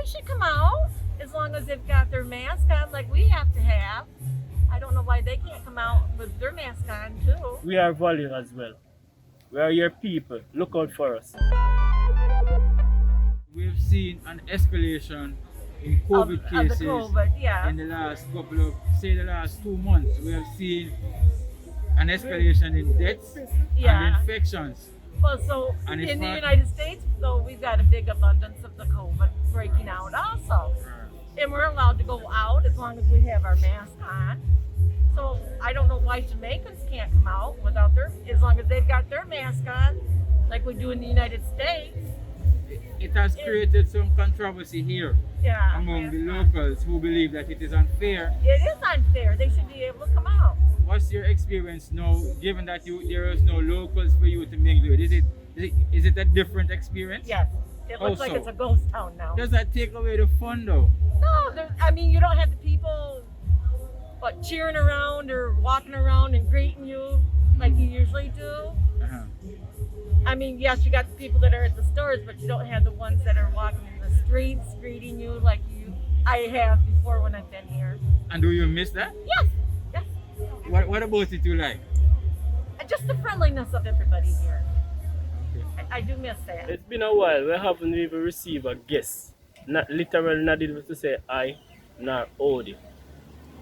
should come out as long as they've got their mask on like we have to have. I don't know why they can't come out with their mask on too. We are valued as well. We are your people. Look out for us. We've seen an escalation in COVID Of cases the COVID, yeah. in the last couple of, say the last 2 months. We have seen an escalation in deaths Yeah. and infections. Well, so And in it's the not- United States, though, we've got a big abundance of the COVID breaking out also. And we're allowed to go out as long as we have our mask on. So I don't know why Jamaicans can't come out without as long as they've got their mask on, like we do in the United States. It has created some controversy here Yeah. among the locals who believe that it is unfair. It is unfair. They should be able to come out. What's your experience now, given that there is no locals for you to mingle with? Is it a different experience? Yes. It looks like Also, it's a ghost town now. does that take away the fun though? No, I mean, you don't have the people cheering around or walking around and greeting you like you usually do. Uh-huh. I mean, yes, you got the people that are at the stores, but you don't have the ones that are walking in the streets greeting you like I have before when I've been here. And do you miss that? Yes, yes. What about it you like? Just the friendliness of everybody here. Okay. I do miss that. It's been a while. We haven't even received a guest. Not literally, not even to say I, nor Odie.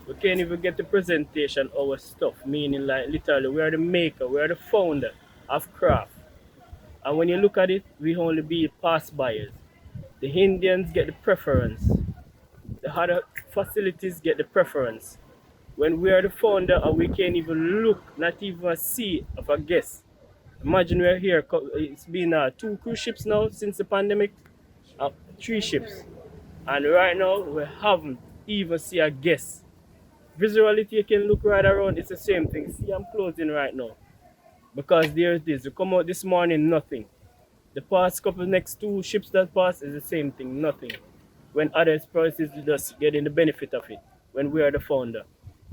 We can't even get the presentation of our stuff, meaning like literally we are the maker, we are the founder of craft. And when you look at it, we only be past buyers. The Indians get the preference. The other facilities get the preference. When we are the founder and we can't even look, not even see of a guest. Imagine we're here, it's been 2 cruise ships now since the pandemic, 3 ships. And right now we haven't even seen a guest. Visuality, you can look right around, it's the same thing. See, I'm closing right now. Because there's this, you come out this morning, nothing. The past couple, next 2 ships that pass is the same thing, nothing. When other prices just getting the benefit of it, when we are the founder.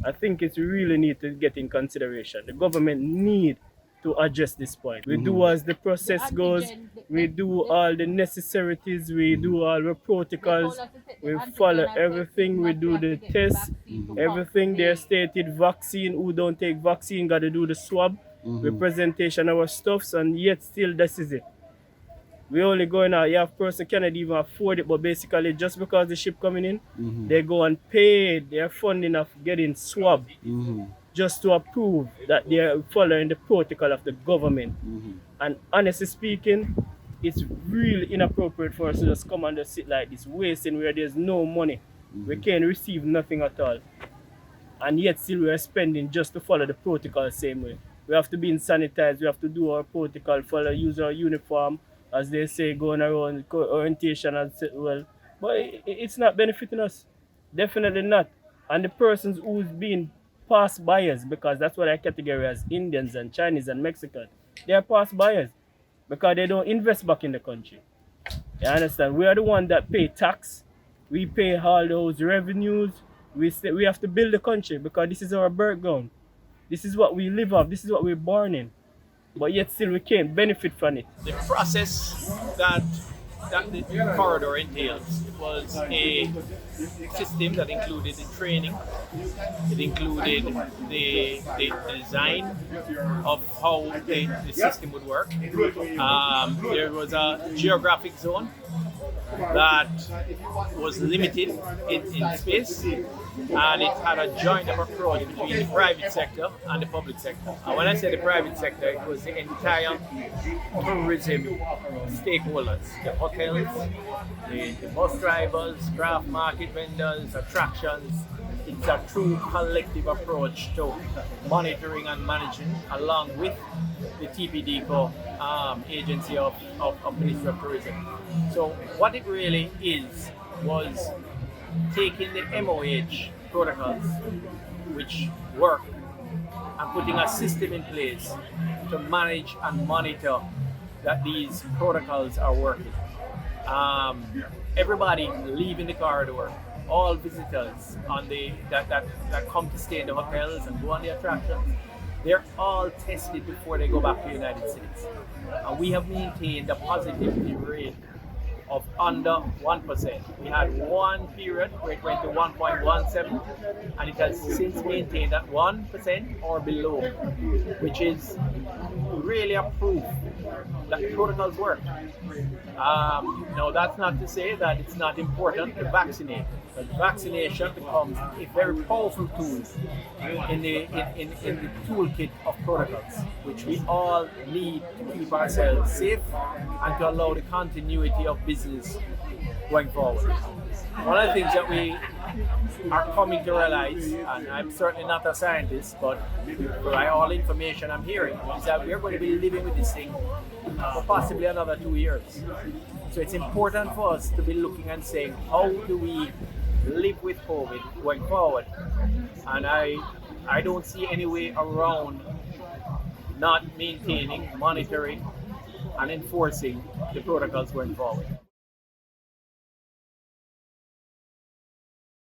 I think it's really need to get in consideration. The government need to address this point. We do as the process goes, we do all the necessities, we do all the protocols, we follow everything, we do the tests, everything there stated, vaccine, who don't take vaccine, gotta do the swab, representation of our stuffs, and yet still this is it. We only going out, you have person cannot even afford it, but basically just because the ship coming in, they go and pay their funding of getting swabbed. Just to approve that they are following the protocol of the government. And honestly speaking, it's really inappropriate for us to just come and just sit like this, wasting where there's no money. We can't receive nothing at all. And yet still we are spending just to follow the protocol the same way. We have to be sanitized, we have to do our protocol, follow, use our uniform, as they say, going around orientation as well. But it's not benefiting us. Definitely not. And the persons who's being past buyers, because that's what I categorize as Indians and Chinese and Mexican. They are past buyers because they don't invest back in the country. You understand? We are the one that pay tax. We pay all those revenues. We have to build the country because this is our background. This is what we live off. This is what we're born in. But yet still we can't benefit from it. The process that the corridor entails was a system that included the training, it included the design of how the system would work. There was a geographic zone that was limited in space, and it had a joint approach between the private sector and the public sector. And when I say the private sector, it was the entire tourism stakeholders, the hotels, the bus drivers, craft market vendors, attractions. It's a true collective approach to monitoring and managing, along with the TPDCO agency of Ministry of Tourism. So what it really was taking the MOH protocols, which work, and putting a system in place to manage and monitor that these protocols are working. Everybody leaving the corridor, all visitors on that come to stay in the hotels and go on the attractions, they're all tested before they go back to the United States. And we have maintained a positivity rate of under 1%. We had one period where it went to 1.17, and it has since maintained at 1% or below, which is really a proof that the protocols work. Now, that's not to say that it's not important to vaccinate, but vaccination becomes a very powerful tool in the toolkit of protocols, which we all need to keep ourselves safe and to allow the continuity of business going forward. One of the things that we are coming to realize, and I'm certainly not a scientist, but by all information I'm hearing, is that we're going to be living with this thing for possibly another 2 years. So it's important for us to be looking and saying, how do we live with COVID going forward? And I don't see any way around not maintaining, monitoring, and enforcing the protocols going forward.